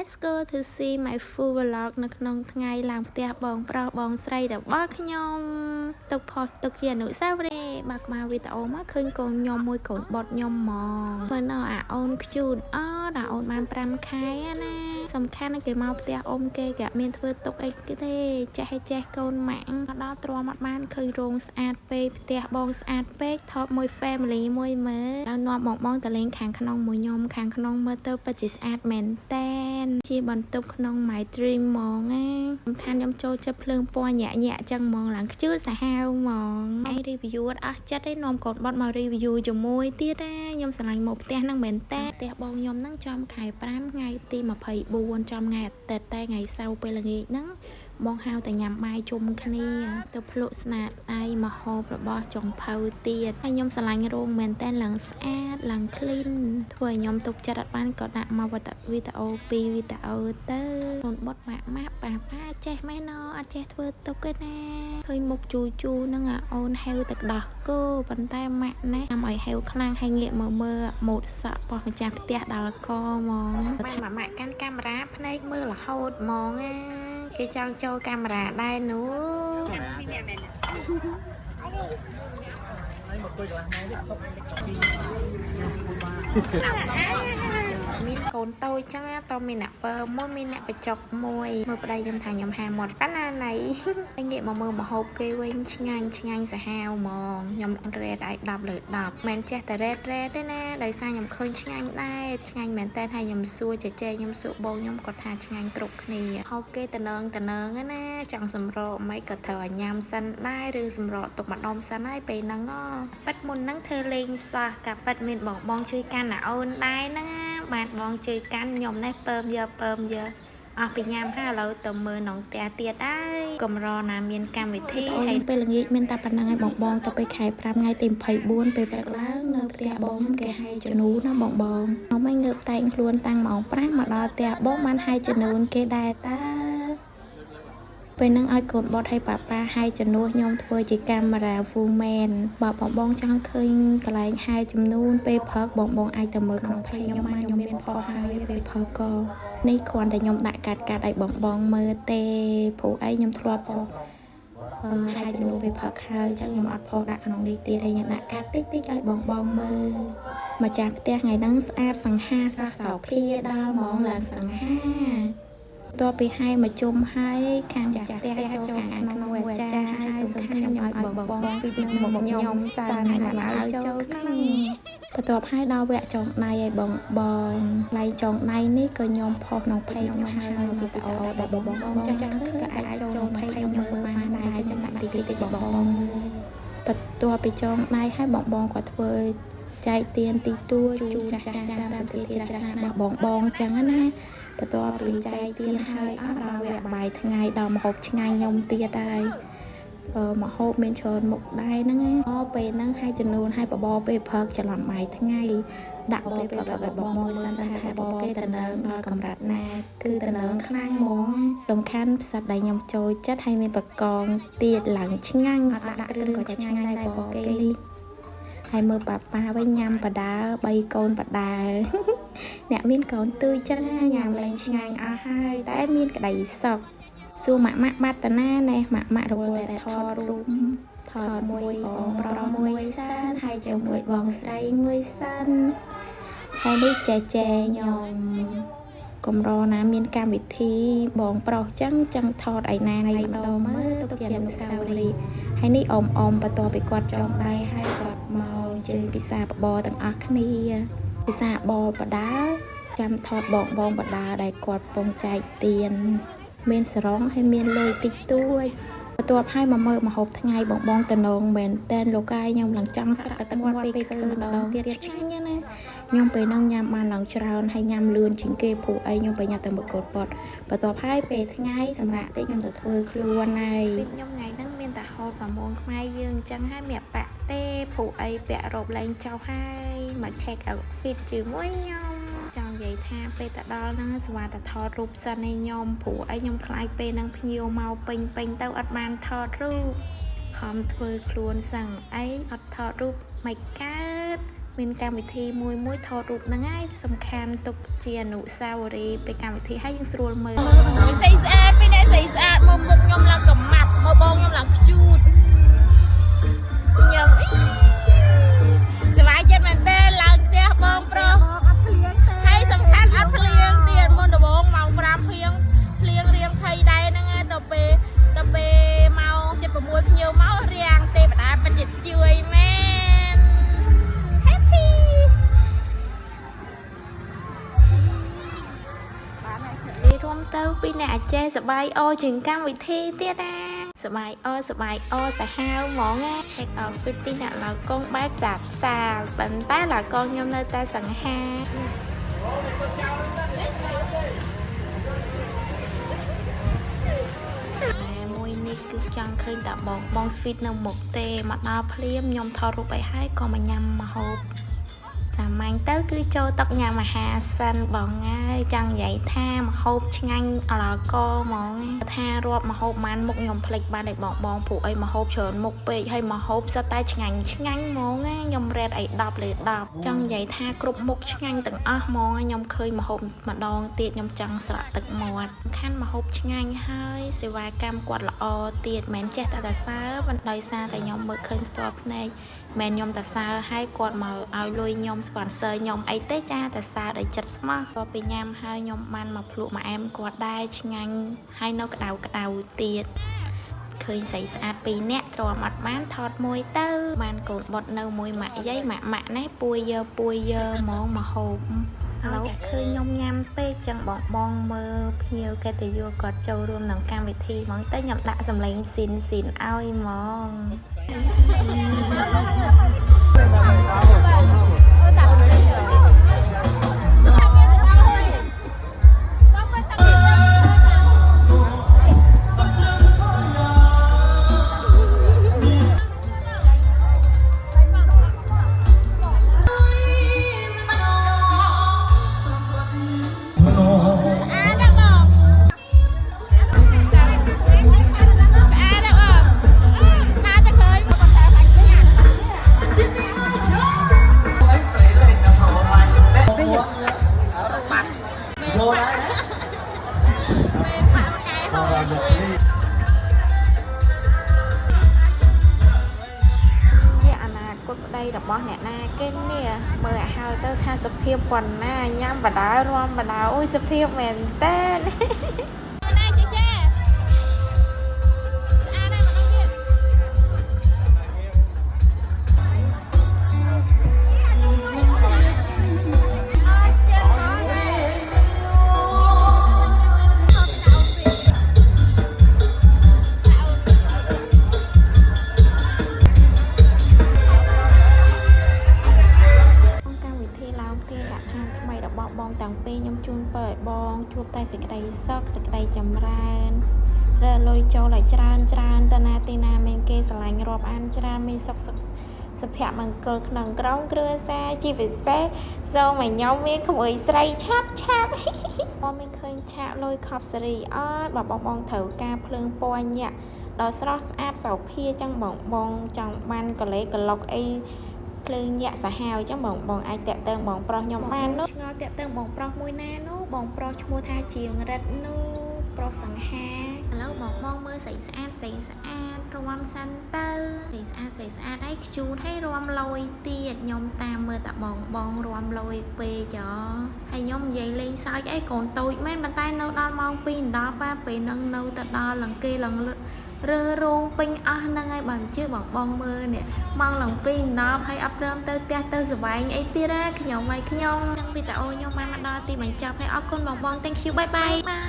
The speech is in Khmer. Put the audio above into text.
let's go to see my full vlog នៅក្នុងថ្ងៃឡើងផ្ទះបងប្រុសបងស្រីរបស់ខ្ញុំទុកផុសទុកជាអនុស្សាវរីយ៍បើកមកវីដេអូមកឃើញកូនខ្ញុំមួយកូនបត់ខ្ញុំហ្មងមើលនៅអាអូនខ្ជូតដល់អូនបាន5ខែណាសំខាន់គេមកផ្ទះអ៊ំគេក៏មានធ្វើទុកអីទេចេះកូនម៉ាក់ដល់ទ្រាំអត់បានឃើញរោងស្អាតពេកផ្ទះបងស្អាតពេកថតមួយ family មួយមើលដល់នាំបងតលេងខាងក្នុងមួយខ្ញុំខាងក្នុងមើលទៅពិតជាស្អាតមែនតែនជាបន្ទប់ក្នុង my dream ហ្មងណាសំខាន់ខ្ញុំចូលចិត្តភ្លើងពណ៌ញាក់ចឹងហ្មងឡើងខ្ជិលសាហាវហ្មងឯង review អត់ចិត្តទេនាំកូនបត់មក review ជាមួយទៀតណាខ្ញុំស្រឡាញ់មកផ្ទះហ្នឹងមែនតែផ្ទះបងខ្ញុំហ្នឹងចំខែ5ថ្ងៃទី24ចំថ្ងៃអាទិត្យតែថ្ងៃសៅរ៍ពេលល្ងាចហ្នឹងបងហៅតែញ៉ាំបាយជុំគ្នាទៅភ្លក់ស្នាដៃមហូបរបស់ចុងភៅទៀតហើយខ្ញុំស្រឡាញ់រោងមែនតែនឡើងស្អាតឡើង clean ធ្វើឲ្យខ្ញុំទុកចិត្តអត់បានក៏ដាក់មកវីដេអូ2វីដេអូទៅកូនបុតម៉ាក់ប៉ាចេះមែនអត់ចេះធ្វើទុកទេណាឃើញមុខជូហ្នឹងអូនហៅទឹកដោះគោប៉ុន្តែម៉ាក់ណាឲ្យហៅខ្លាំងហើយងាកមើលម៉ូតសក់របស់ម្ចាស់ផ្ទះដល់កហ្មងថាម៉ាក់កាន់កាមេរ៉ាភ្នែកមើលរហូតហ្មងណាគេចង់ចូលកាមេរ៉ាដែរនោះមានកូនតូចចឹងតើមានអ្នកពើមួយមានអ្នកបច្ចុកមួយមើលប្តីខ្ញុំថាខ្ញុំហាមាត់ប៉ាណាណៃហើយងាកមកមើលម្ហូបគេវិញឆ្ងាញ់សាហាវហ្មងខ្ញុំរ៉េតឲ្យ10លើ10មិនចេះតែរ៉េតទេណាដោយសារខ្ញុំឃើញឆ្ងាញ់ដែរឆ្ងាញ់មែនតើហើយខ្ញុំសួរចេះខ្ញុំសួរបងខ្ញុំគាត់ថាឆ្ងាញ់គ្រប់គ្នាហូបគេតំណងណាចង់សម្រកមិនក៏ត្រូវឲ្យញ៉ាំសិនដែរឬសម្រកទុកម្ដុំសិនហើយពេលហ្នឹងប៉ិតមុនហ្នឹងធ្វើលេងសោះកាប៉ិតមានបងជួយកាន់ណាអូនដែរហ្នឹងបានបងជួយកាន់ខ្ញុំនេះពើមយកអស់ពីញ៉ាំហើយឥឡូវទៅមើលនងផ្ទះទៀតហើយកម្រណាមានកម្មវិធីហើយពេលល្ងាចមានតែប៉ុណ្្នឹងហើយបងទៅពេលខែ5ថ្ងៃទី24ពេលព្រឹកឡើងនៅផ្ទះបងគេឲ្យជំនូនណាបងខ្ញុំមិនងើបតែងខ្លួនតាំងម៉ោង5មកដល់ផ្ទះបងបានឲ្យជំនូនគេដែរតាពេលហ្នឹងឲ្យកូនបត់ឲ្យប៉ាហើយជំនួសខ្ញុំធ្វើជាកាមេរ៉ា full man បើបងចង់ឃើញកន្លែងហើយចំនួនពេលព្រឹកបងអាចទៅមើលក្នុងเพจខ្ញុំមានផុសហើយពេលព្រឹកក៏នេះគ្រាន់តែខ្ញុំដាក់កាត់ឲ្យបងមើលទេព្រោះអីខ្ញុំធ្លាប់ផុសហើយចំនួនពេលព្រឹកហើយចឹងខ្ញុំអត់ផុសដាក់ក្នុងនេះទៀតហើយខ្ញុំដាក់កាត់តិចឲ្យបងមើលម្ចាស់ផ្ទះថ្ងៃហ្នឹងស្អាតសង្ហាស្រស់សោភាដល់ហ្មងឡើងសង្ហាតបពីហើយមកជុំហើយខាងចាស់ផ្ទះចូលខាងក្នុងអាចារ្យហើយសំខាន់ខ្ញុំឲ្យបងស្ពីមកខ្ញុំសានហើយមកចូលក្នុងបន្ទាប់ហើយដល់វគ្គចងដៃឲ្យបងឡៃចងដៃនេះក៏ខ្ញុំផុសក្នុងเพจខ្ញុំហើយវីដេអូដល់បងចឹងឃើញក៏អាចចូលเพจខ្ញុំមើលបានដែរចឹងដាក់តិចបងបន្ទាប់ពីចងដៃហើយបងក៏ធ្វើចែកទៀនទីទួជូនចាស់តាមសន្តិជ្រះថ្នាក់របស់បងចឹងណាបន្ទាប់ពីចែកទៀនហើយដល់វគ្គបាយថ្ងៃដល់ម្ហូបឆ្ងាញ់ខ្ញុំទៀតហើយម្ហូបមានច្រើនមុខដែរហ្នឹងពេលហ្នឹងហើយចំនួនហើយបបពេលព្រឹកច្រឡំបាយថ្ងៃដាក់ពេលព្រឹកឲ្យបងមើលសិនថាបបគេតំណើងដល់កម្រិតណាគឺតំណើងខ្លាំងហ្មងសំខាន់ផ្សិតដែលខ្ញុំចូលចិត្តហើយមានបកងទៀតឡើងឆ្ងាញ់អត់ដាក់គ្រឿងក៏ឆ្ងាញ់ដែរបបគេនេះហើយមើលប៉ាវិញញ៉ាំបដា3កូនបដាអ្នកមានកូនទួយចឹងញ៉ាំលេងឆ្ងាញ់អស់ហើយតែមានក្តីសុខសួរម៉ាក់បាត់តាណាណែម៉ាក់រវល់តែថតរូបថតមួយបងប្រុសមួយសានហើយជាមួយបងស្រីមួយសានហើយនេះចែខ្ញុំកម្រណាមានកម្មវិធីបងប្រុសចឹងថតឯណាហើយម្ដងមើលទុកជាអនុស្សាវរីយ៍ហើយនេះអ៊ំបន្ទាប់ពីគាត់ចងដៃហើយគាត់មកជើងពិសាបបទាំងអស់គ្នាពិសាបបដាចាំថតបងបដាដែលគាត់ពងចែកទៀនមានសរងហើយមានលុយតិចតួចបន្ទាប់ហើយមកមើលម្ហូបថ្ងៃបងតំណងមែនតែនលោកកាយខ្ញុំឡើងចង់ស្រាក់តែគាត់ពេលឃើញម្ដងទៀតឆ្ងាញ់ណាខ្ញុំពេលហ្នឹងញ៉ាំបានឡើងច្រើនហើយញ៉ាំលឿនជាងគេព្រោះអីខ្ញុំប្រញាប់ទៅមើលកូនប៉ុតបន្ទាប់ហើយពេលថ្ងៃសម្រាប់តិចខ្ញុំទៅធ្វើខ្លួនហើយខ្ញុំថ្ងៃហ្នឹងមានតែហូបប្រមងខ្មែរយើងអញ្ចឹងហើយមានបាក់ទេព្រោះអីពាក់រ៉ូបលែងចុះហើយមក check outfit ជាមួយខ្ញុំចង់និយាយថាពេលទៅដល់ហ្នឹងស្វាតែថតរូបសិនឲ្យខ្ញុំព្រោះអីខ្ញុំខ្លាចពេលហ្នឹងភ្ញៀវមកពេញទៅអត់បានថតរូបខំធ្វើខ្លួនសឹងអីអត់ថតរូបមិនកើត មានកម្មវិធីមួយថតរូបហ្នឹងហើយសំខាន់ទុកជាអនុស្សាវរីយ៍ពេលកម្មវិធីហើយយើងស្រួលមើលស្អីស្អាតពីនេះស្អីស្អាតមើលមុខខ្ញុំឡើងកំមាប់មើលបងខ្ញុំឡើងខ្ជូតខ្ញុំសប្បាយចិត្តមែនតើឡើងផ្ទះបងប្រុសហើយសំខាន់អត់ភ្លៀងទៀតមុនដំបូងម៉ោង5ភ្លៀងរៀងភ័យដែរហ្នឹងទៅពេលម៉ោង7-6ភ្ញៀវមករៀងទេវតាពិតជាជួយមែន Happy ទីរួមទៅពីអ្នកអាចេះសបាយអជាងកម្មវិធីទៀតណាសបាយអសាហាវហ្មងណា check outfit ពីអ្នកឡៅកងបែបសាបសាលប៉ុន្តែឡៅកងខ្ញុំនៅតែសង្ហាមួយនេះគឺចង់ឃើញតែបង sweet នៅមុខទេមកដល់ភ្លាមខ្ញុំថតរូបឲ្យហើយក៏មកញ៉ាំម្ហូបសាមញ្ញទៅគឺចូលតុញ៉ាំអាហារសិនបងហើយចង់និយាយថាម្ហូបឆ្ងាញ់អឡកហ្មងថារាប់ម្ហូបប៉ុន្មានមុខខ្ញុំភ្លេចបានឲ្យបងព្រោះអីម្ហូបច្រើនមុខពេកហើយម្ហូបសុទ្ធតែឆ្ងាញ់ហ្មងខ្ញុំរ៉េតអី10 លើ 10ចង់និយាយថាគ្រប់មុខឆ្ងាញ់ទាំងអស់ហ្មងខ្ញុំឃើញម្ហូបម្ដងទៀតខ្ញុំចង់ស្រក់ទឹកមាត់សំខាន់ម្ហូបឆ្ងាញ់ហើយសេវាកម្មគាត់ល្អទៀតមិនចេះតែសើប៉ុន្តែដោយសារតែខ្ញុំមើលឃើញផ្ទាល់ភ្នែកមិនខ្ញុំតែសើហើយគាត់មកឲ្យលុយខ្ញុំsponsor ខ្ញុំអីទេចាតែសើដោយចិត្តស្មោះក៏ពីញ៉ាំហើយខ្ញុំបានមកភ្លក់មកអែមគាត់ដែរឆ្ងាញ់ហើយនៅក្តៅទៀតឃើញស្រីស្អាត2នាក់ទ្រាំអត់បានថតមួយទៅបានកូនបុតនៅមួយម៉ាក់យាយម៉ាក់នេះពួយយើហ្មងមកហូបឥឡូវឃើញខ្ញុំញ៉ាំពេកចឹងបងមើលភ្ញៀវកិត្តិយសគាត់ចូលរួមក្នុងកម្មវិធីហ្មងទៅខ្ញុំដាក់សម្លេងស៊ីនឲ្យហ្មងរបស់អ្នកណាគេនេះមើលឲ្យហើយទៅថាសភាពប៉ុណ្ណាញ៉ាំបដារួមបដាអូយសភាពមែនតើណាចេះអានេះមិនដឹងបងតាំងពីខ្ញុំជូនពរឲ្យបងជួបតែសេចក្តីសុខសេចក្តីចម្រើនរកលុយចូលឲ្យច្រើនទៅណាទីណាមានគេស្រឡាញ់រាប់អានច្រើនមានសុខសុភមង្គលក្នុងក្រុមគ្រួសារជាពិសេសសូមឲ្យខ្ញុំមានក្មួយស្រីឆាប់បងមានឃើញឆាកលុយខប់សេរីអត់បងត្រូវការភ្លើងពណ៌ញាក់ដល់ស្រស់ស្អាតសោភាចឹងបងចង់បានកលេកលុកអីភ្លើងញាក់សាហាវចឹងបងអាចតាក់ទងបងប្រុសខ្ញុំបាននោះឆ្ងល់តាក់ទងបងប្រុសមួយណានោះបងប្រុសឈ្មោះថាជាងរិទ្ធនោះប្រុសសង្ហាឥឡូវបងមើលស្រីស្អាតរំសិនទៅស្រីស្អាតហើយខ្ជូតហើយរំលយទៀតខ្ញុំតាមមើលតែបងរំលយពេកហើយខ្ញុំនិយាយលេងសើចអីកូនតូចមែនប៉ុន្តែនៅដល់ម៉ោង 2 ដល់ពេលនឹងនៅទៅដល់ឡើងគេឡើងរើរោងពេញអស់ហ្នឹងហើយបើជឿបងមើលនេះម៉ោងឡើង 2 ដល់ហើយអត់ព្រមទៅផ្ទះទៅសវែងអីទៀតណាខ្ញុំនឹងវីដេអូខ្ញុំបានមកដល់ទីបញ្ចប់ហើយអរគុណបង thank you bye bye